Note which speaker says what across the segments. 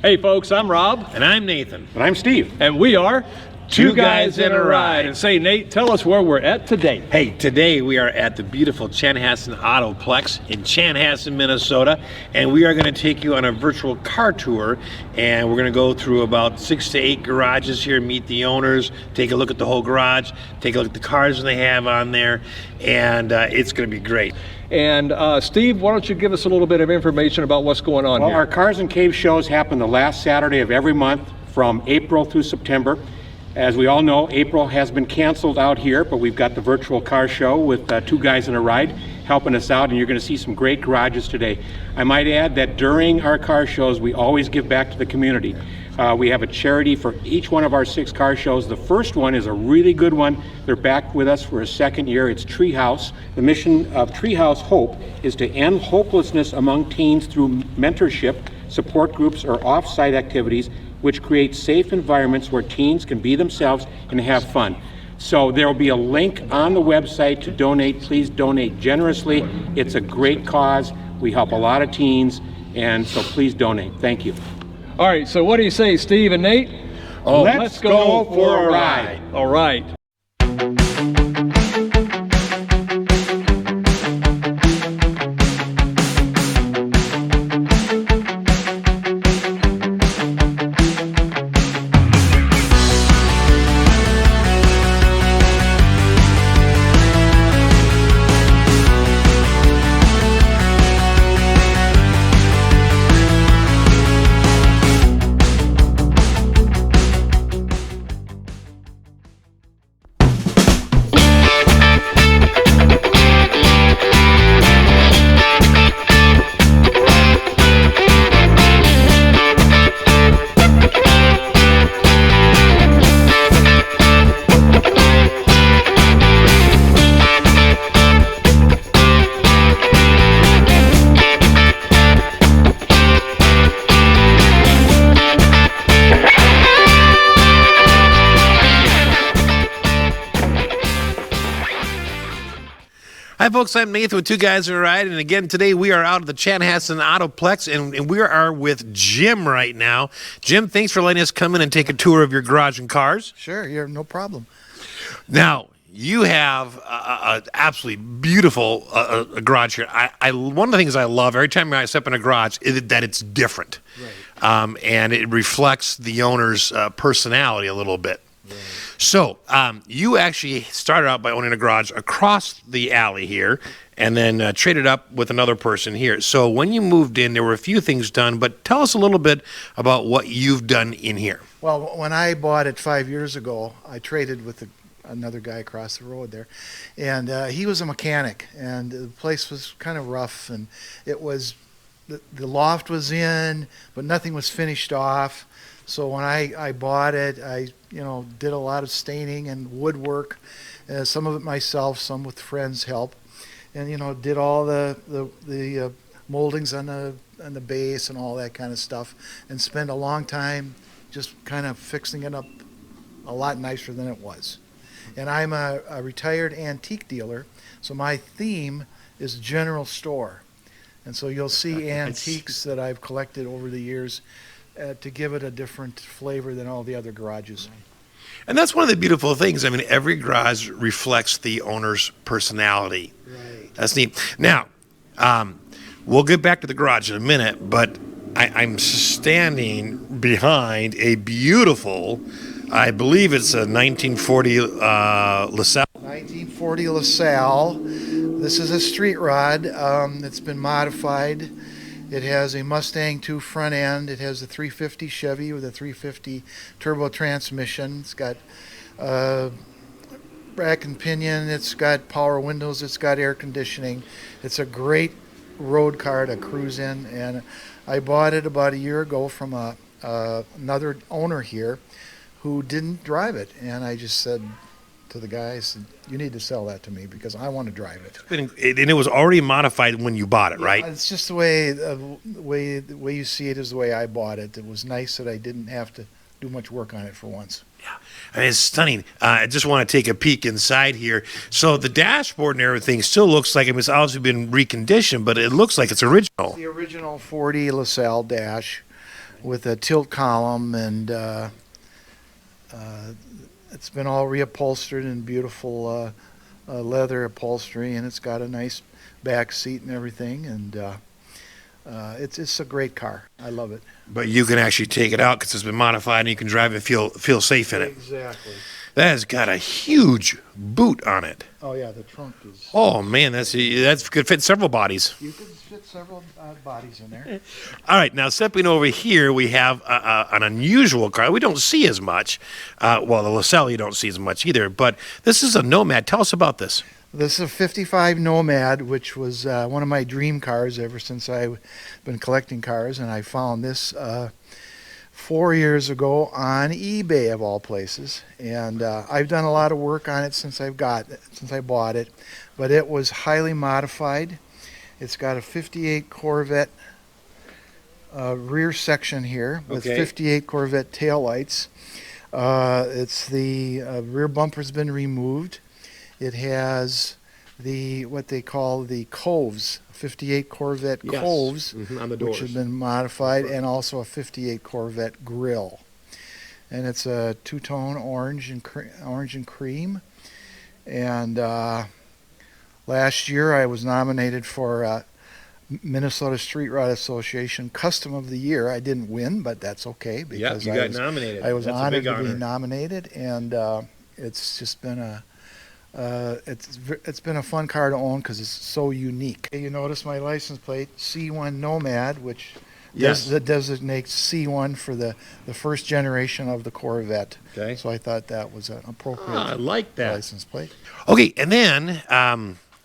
Speaker 1: Hey folks, I'm Rob.
Speaker 2: And I'm Nathan.
Speaker 3: And I'm Steve.
Speaker 1: And we are Two Guys in a Ride. And say, Nate, tell us where we're at today.
Speaker 2: Hey, today we are at the beautiful Chanhassen Autoplex in Chanhassen, Minnesota. And we are going to take you on a virtual car tour. And we're going to go through about 6 to 8 garages here, meet the owners, take a look at the whole garage, take a look at the cars they have on there. And it's going to be great.
Speaker 1: And Steve, why don't you give us a little bit of information about what's going on here?
Speaker 3: Well, our Cars and Cave shows happen the last Saturday of every month from April through September. As we all know, April has been canceled out here, but we've got the virtual car show with Two Guys in a Ride helping us out, and you're going to see some great garages today. I might add that during our car shows, we always give back to the community. We have a charity for each one of our 6 car shows. The first one is a really good one. They're back with us for a second year. It's Treehouse. The mission of Treehouse Hope is to end hopelessness among teens through mentorship, support groups, or off-site activities which create safe environments where teens can be themselves and have fun. So there will be a link on the website to donate. Please donate generously. It's a great cause. We help a lot of teens, and so please donate. Thank you.
Speaker 1: All right, so what do you say, Steve and Nate?
Speaker 3: Oh, let's go for a ride.
Speaker 1: All right.
Speaker 2: Hi folks, I'm Nathan with Two Guys in a Ride, and again today we are out at the Chanhassen Autoplex, and we are with Jim right now. Jim, thanks for letting us come in and take a tour of your garage and cars.
Speaker 4: Sure, you're no problem.
Speaker 2: Now, you have an absolutely beautiful garage here. One of the things I love every time I step in a garage is that it's different. Right. And it reflects the owner's personality a little bit. Right. So, you actually started out by owning a garage across the alley here and then traded up with another person here. So, when you moved in, there were a few things done, but tell us a little bit about what you've done in here.
Speaker 4: Well, when I bought it 5 years ago, I traded with another guy across the road there, and he was a mechanic, and the place was kind of rough, and it was, the loft was in, but nothing was finished off. So when I bought it, I did a lot of staining and woodwork, some of it myself, some with friends' help, and did all the moldings on the base and all that kind of stuff, and spent a long time just kind of fixing it up a lot nicer than it was. And I'm a retired antique dealer, so my theme is general store, and so you'll see antiques that I've collected over the years. To give it a different flavor than all the other garages.
Speaker 2: And that's one of the beautiful things. I mean, every garage reflects the owner's personality.
Speaker 4: Right.
Speaker 2: That's neat. Now, we'll get back to the garage in a minute, but I'm standing behind a beautiful, I believe it's a 1940 LaSalle.
Speaker 4: 1940 LaSalle. This is a street rod that's been modified. It has a Mustang 2 front end. It has a 350 Chevy with a 350 turbo transmission. It's got rack and pinion. It's got power windows. It's got air conditioning. It's a great road car to cruise in. And I bought it about a year ago from another owner here who didn't drive it. And I just said to the guy, I said, you need to sell that to me because I want to drive it.
Speaker 2: And it was already modified when you bought it, right?
Speaker 4: It's just the way you see it is the way I bought it. It was nice that I didn't have to do much work on it for once.
Speaker 2: Yeah, I mean, it's stunning. I just want to take a peek inside here. So the dashboard and everything still looks like it's obviously been reconditioned, but it looks like it's original.
Speaker 4: The original 40 LaSalle dash. with a tilt column, and it's been all reupholstered in beautiful leather upholstery, and it's got a nice back seat and everything, and it's a great car. I love it.
Speaker 2: But you can actually take it out because it's been modified, and you can drive and feel safe in it.
Speaker 4: Exactly.
Speaker 2: That has got a huge boot on it.
Speaker 4: Oh yeah, the trunk is.
Speaker 2: Oh man, that's could fit several bodies.
Speaker 4: You could fit several bodies in there.
Speaker 2: All right, now stepping over here, we have an unusual car we don't see as much. Well, the LaSalle you don't see as much either, but this is a Nomad. Tell us about this.
Speaker 4: This is a 55 Nomad, which was one of my dream cars ever since I've been collecting cars, and I found this 4 years ago on eBay of all places, and I've done a lot of work on it since I bought it, but it was highly modified. It's got a 58 Corvette rear section here with 58 Corvette taillights. It's the rear bumper's been removed. It has what they call the coves, 58 Corvette coves,
Speaker 2: on the doors,
Speaker 4: which have been modified, and also a 58 Corvette grille. And it's a two-tone orange and cream. And last year I was nominated for Minnesota Street Rod Association Custom of the Year. I didn't win, but that's okay because
Speaker 2: you got nominated.
Speaker 4: I was
Speaker 2: That's
Speaker 4: honored
Speaker 2: a big
Speaker 4: to
Speaker 2: honor.
Speaker 4: be nominated, and it's just been it's been a fun car to own because it's so unique. You notice my license plate, C1 Nomad, which that designates C1 for the first generation of the Corvette.
Speaker 2: Okay.
Speaker 4: So I thought that was an appropriate
Speaker 2: I like that.
Speaker 4: license plate.
Speaker 2: Okay, and then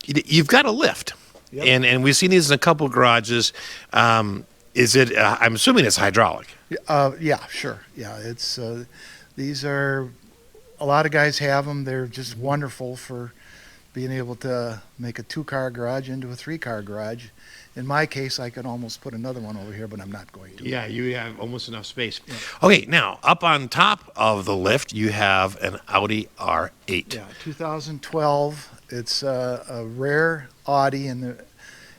Speaker 2: you've got a lift, and we've seen these in a couple of garages. Is it? I'm assuming it's hydraulic.
Speaker 4: Yeah, sure. Yeah, it's these are. A lot of guys have them. They're just wonderful for being able to make a two-car garage into a three-car garage. In my case, I could almost put another one over here, but I'm not going to.
Speaker 2: Yeah, you have almost enough space. Yeah. Okay, now up on top of the lift, you have an Audi R8.
Speaker 4: Yeah, 2012. It's a rare Audi in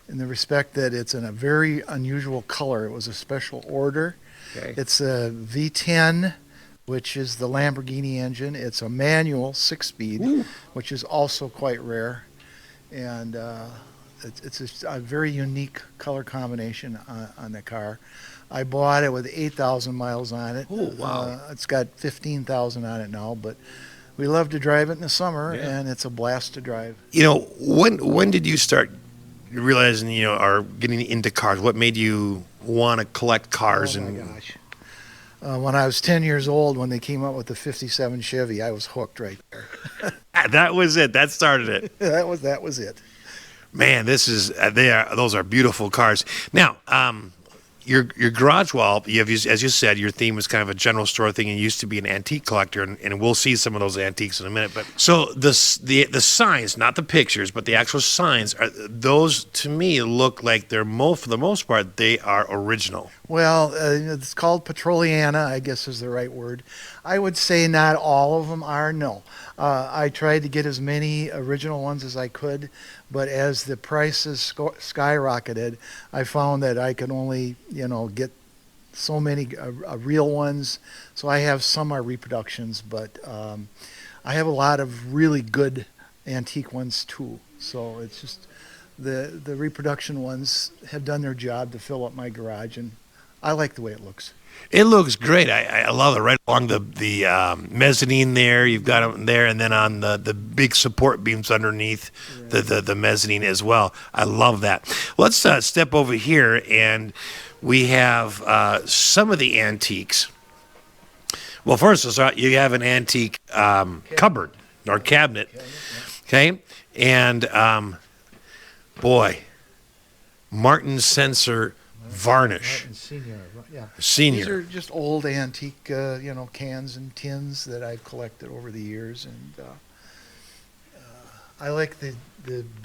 Speaker 4: the respect that it's in a very unusual color. It was a special order.
Speaker 2: Okay.
Speaker 4: It's a V10. Which is the Lamborghini engine. It's a manual 6-speed, which is also quite rare. And it's a very unique color combination on the car. I bought it with 8,000 miles on it.
Speaker 2: Oh, wow.
Speaker 4: It's got 15,000 on it now, but we love to drive it in the summer, and it's a blast to drive.
Speaker 2: You know, when did you start realizing, or getting into cars? What made you want to collect cars?
Speaker 4: Oh, my gosh. When I was 10 years old, when they came up with the 57 Chevy, I was hooked right there.
Speaker 2: That was it. That started it.
Speaker 4: that was it.
Speaker 2: Man, those are beautiful cars. Now, your garage wall, as you said, your theme was kind of a general store thing. You used to be an antique collector, and we'll see some of those antiques in a minute. But so the signs, not the pictures, but the actual signs, those to me look like they're for the most part they are original.
Speaker 4: Well, it's called Petroliana, I guess is the right word. I would say not all of them are, no. I tried to get as many original ones as I could, but as the prices skyrocketed, I found that I could only, get so many real ones. So I have some are reproductions, but I have a lot of really good antique ones too. So it's just the reproduction ones have done their job to fill up my garage, and I like the way it looks.
Speaker 2: It looks great. I love it. Right along the mezzanine there, you've got them there, and then on the big support beams underneath the mezzanine as well. I love that. Let's step over here, and we have some of the antiques. Well, first, you have an antique cupboard or cabinet, okay? And, boy, Martin Sensor varnish. Senior.
Speaker 4: These are just old antique, cans and tins that I've collected over the years, and I like the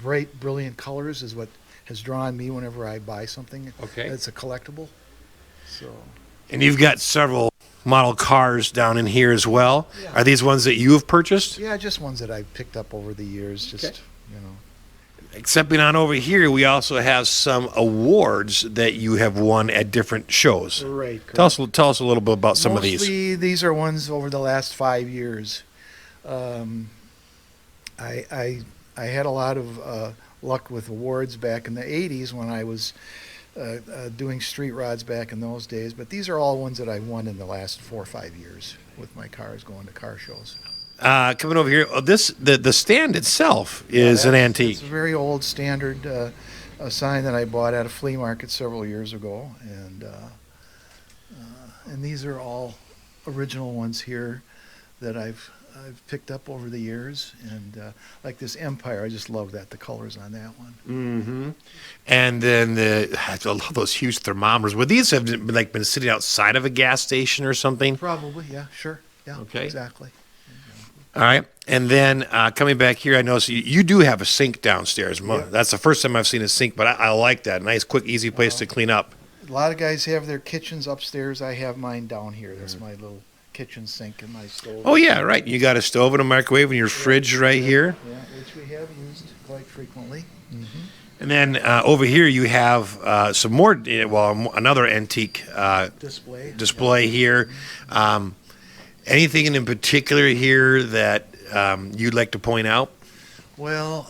Speaker 4: bright, brilliant colors is what has drawn me whenever I buy something.
Speaker 2: Okay.
Speaker 4: It's a collectible. So.
Speaker 2: And you've got several model cars down in here as well. Yeah. Are these ones that you have purchased?
Speaker 4: Yeah, just ones that I've picked up over the years. Just
Speaker 2: Stepping on over here, we also have some awards that you have won at different shows.
Speaker 4: Right.
Speaker 2: Tell us a little bit about some of these.
Speaker 4: Mostly these are ones over the last 5 years. I had a lot of luck with awards back in the 80s when I was doing street rods back in those days, but these are all ones that I've won in the last 4 or 5 years with my cars going to car shows.
Speaker 2: Coming over here, the stand itself is an antique.
Speaker 4: It's a very old standard a sign that I bought at a flea market several years ago, and these are all original ones here that I've picked up over the years, and like this Empire, I just love that, the colors on that one.
Speaker 2: Mm-hmm. And then I love those huge thermometers. Would these have been sitting outside of a gas station or something?
Speaker 4: Probably, yeah, sure, yeah,
Speaker 2: okay,
Speaker 4: exactly.
Speaker 2: All right, and then coming back here, I notice you do have a sink downstairs.
Speaker 4: Yeah.
Speaker 2: That's the first time I've seen a sink, but I like that. Nice, quick, easy place to clean up.
Speaker 4: A lot of guys have their kitchens upstairs. I have mine down here. That's my little kitchen sink and my stove.
Speaker 2: Oh yeah, right. You got a stove and a microwave and your fridge right here.
Speaker 4: Yeah, which we have used quite frequently. Mm-hmm.
Speaker 2: And then over here you have some more, another antique display here. Anything in particular here that you'd like to point out?
Speaker 4: Well,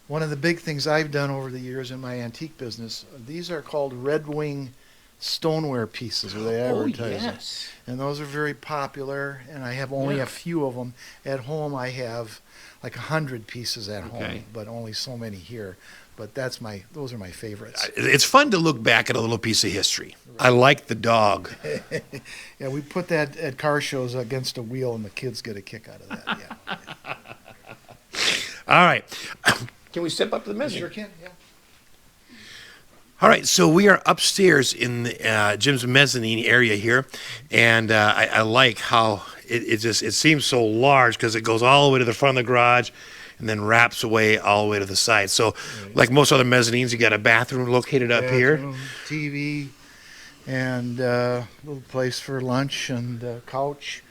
Speaker 4: one of the big things I've done over the years in my antique business, these are called Red Wing stoneware pieces, where they advertise them. And those are very popular, and I have only a few of them. At home, I have like 100 pieces at home, but only so many here. But those are my favorites.
Speaker 2: It's fun to look back at a little piece of history. Right. I like the dog.
Speaker 4: Yeah, we put that at car shows against a wheel, and the kids get a kick out of that. Yeah.
Speaker 2: All right. Can we step up to the mezzanine?
Speaker 4: Sure can, yeah.
Speaker 2: All right, so we are upstairs in Jim's mezzanine area here, and I like how it seems so large because it goes all the way to the front of the garage and then wraps away all the way to the side. So, like most other mezzanines, you got a bathroom located up here.
Speaker 4: TV, and a little place for lunch and couch.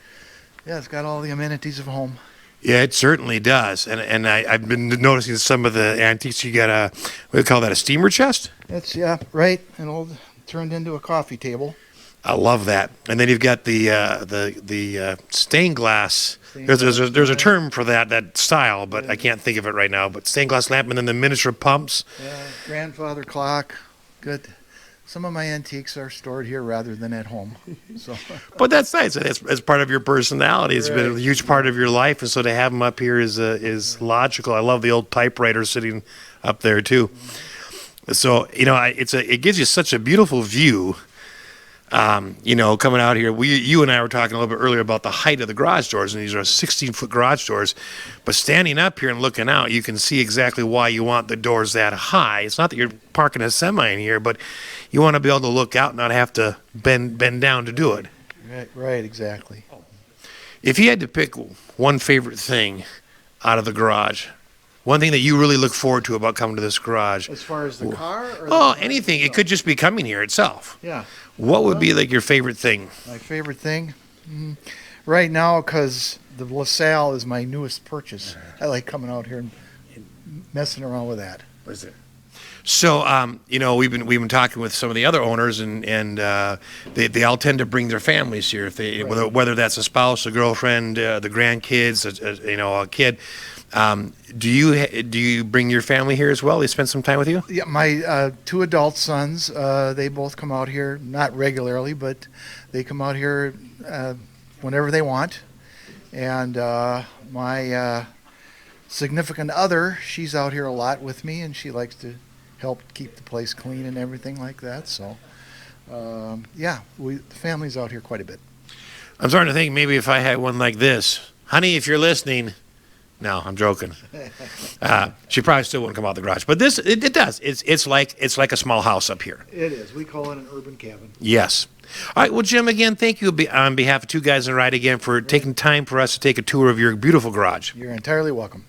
Speaker 4: Yeah, it's got all the amenities of home.
Speaker 2: Yeah, it certainly does. And I've been noticing some of the antiques. You got what do you call that, a steamer chest?
Speaker 4: It's, right, an old, turned into a coffee table.
Speaker 2: I love that. And then you've got the stained glass. There's a term for that style, but I can't think of it right now. But stained glass lamp, and then the miniature pumps.
Speaker 4: Yeah, grandfather clock. Good. Some of my antiques are stored here rather than at home. So.
Speaker 2: But that's nice. It's part of your personality. It's been a huge part of your life, and so to have them up here is logical. I love the old typewriter sitting up there too. So it gives you such a beautiful view. Coming out here, you and I were talking a little bit earlier about the height of the garage doors, and these are 16-foot garage doors. But standing up here and looking out, you can see exactly why you want the doors that high. It's not that you're parking a semi in here, but you want to be able to look out and not have to bend down to do it.
Speaker 4: Right, exactly.
Speaker 2: If you had to pick one favorite thing out of the garage, one thing that you really look forward to about coming to this garage.
Speaker 4: As far as the car? Or
Speaker 2: anything. It could just be coming here itself.
Speaker 4: Yeah.
Speaker 2: What would be like your favorite thing?
Speaker 4: My favorite thing? Right now, because the LaSalle is my newest purchase. I like coming out here and messing around with that.
Speaker 2: What is it? So, we've been talking with some of the other owners, and they all tend to bring their families here. If they whether that's a spouse, a girlfriend, the grandkids, a kid. Do you bring your family here as well? They spend some time with you?
Speaker 4: Yeah, my 2 adult sons, they both come out here, not regularly, but they come out here whenever they want. And my significant other, she's out here a lot with me, and she likes to help keep the place clean and everything like that. So, the family's out here quite a bit.
Speaker 2: I'm starting to think maybe if I had one like this, honey, if you're listening. No, I'm joking. She probably still wouldn't come out the garage, but this it does. It's like a small house up here.
Speaker 4: It is. We call it an urban cabin.
Speaker 2: Yes. All right. Well, Jim, again, thank you on behalf of Two Guys in a Ride again for taking time for us to take a tour of your beautiful garage.
Speaker 4: You're entirely welcome.